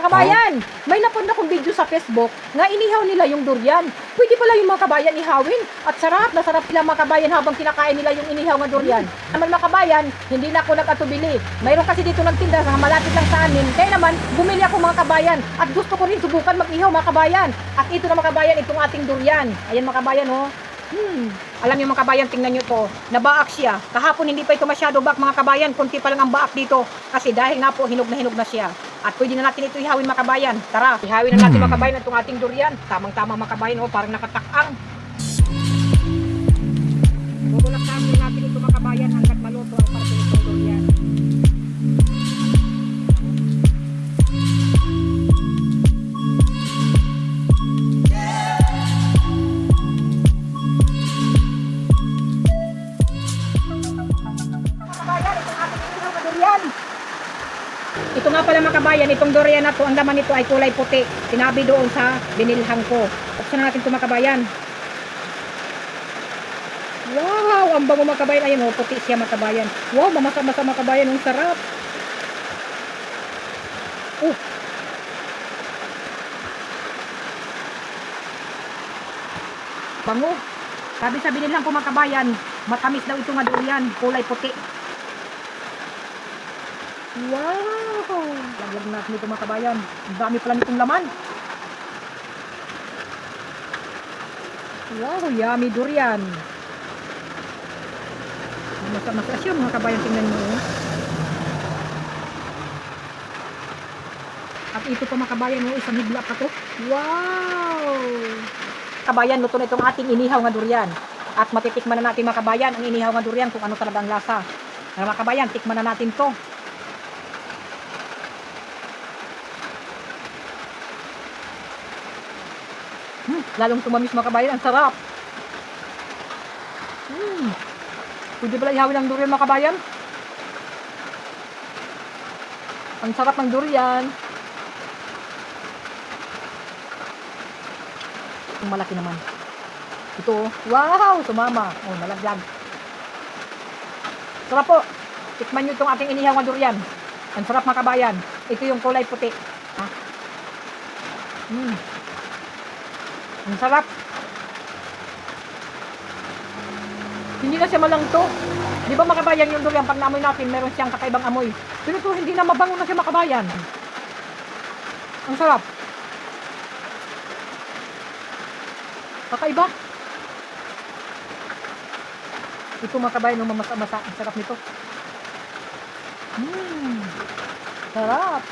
kabayan, may napanood akong video sa Facebook nga inihaw nila yung durian. Pwede pala yung mga kabayan ihawin. At sarap na sarap sila mga kabayan habang kinakain nila yung inihaw nga durian. Naman mga kabayan, hindi na ako nag-atubili. Mayroon kasi dito nagtinda sa malapit lang sa amin. Kaya naman, bumili ako mga kabayan. At gusto ko rin subukan mag-ihaw mga kabayan. At ito na mga kabayan, itong ating durian. Ayan mga kabayan oh. Alam niyo mga kabayan, tingnan niyo to. Nabaak siya. Kahapon hindi pa ito masyado baak mga kabayan. Kunti pa lang ang baak dito. Kasi dahil nga po, hinog na siya. At pwede na natin ito ihawin mga kabayan. Tara, ihawin na natin mga kabayan itong ating durian. Tamang-tama mga kabayan, oh, parang nakatakang. Bubulak natin ito mga kabayan hanggat maluto ang parte nitong durian. Ito nga pala mga kabayan, itong durian na to, ang laman nito ay kulay puti. Sinabi doon sa binilhan ko. Buksan na natin ito mga kabayan. Wow! Ang bango mga kabayan. Ayun oh, puti siya mga kabayan. Wow! Mamasa-masa mga kabayan. Ang sarap. Bango. Sabi sa binilhan ko mga kabayan, matamis daw ito nga durian. Kulay puti. Wow! Laglag natin ito mga kabayan. Ang dami pala nitong laman. Wow! Yummy durian. Masa-masa siya mga kabayan. Tingnan mo. At ito pa mga kabayan. Isang higla pa to. Wow! Kabayan, luto na itong ating inihaw nga durian. At matitikman na natin mga kabayan ang inihaw nga durian kung ano talaga ang lasa. Mga kabayan, tikman na natin to. Lalong tumamis mga kabayan, ang sarap. Pwede pala ihawin ang durian mga kabayan. Ang sarap ng durian. Ang malaki naman. Ito oh. Wow! Sumama. Oh, nalagyan. Sarap po. Tikman nyo itong ating inihaw nga durian. Ang sarap mga kabayan. Ito yung kulay puti. Ha? Ang sarap. Hindi na siya malangto. Di ba mga kabayan yung durian, pag naamoy natin, meron siyang kakaibang amoy. Pero ito, hindi na mabango na siya mga kabayan. Ang sarap. Kakaiba. Ito mga kabayan, mamasa-masa. Ang sarap nito. Sarap.